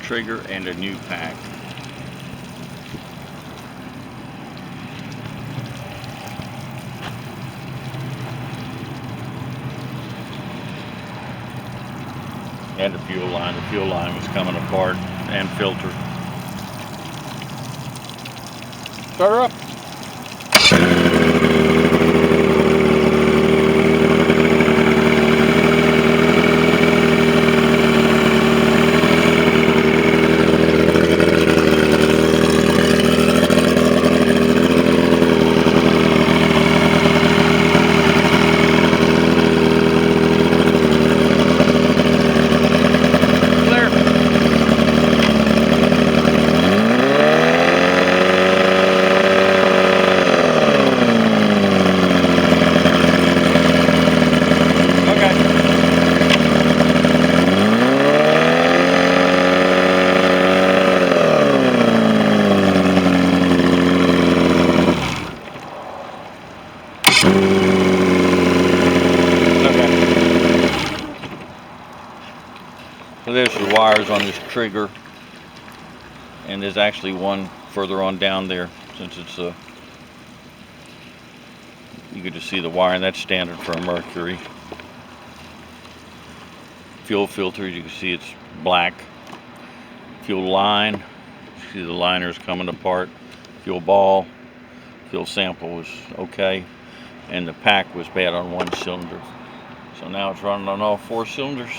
trigger and a new pack. And the fuel line. The fuel line was coming apart, and filter. Start her up. So there's the wires on this trigger, and there's actually one further on down there, since it's you can just see the wire, and that's standard for a Mercury. Fuel filter, you can see it's black. Fuel line, you see the liners coming apart. Fuel ball, fuel sample was okay, and the pack was bad on one cylinder. So now it's running on all 4 cylinders.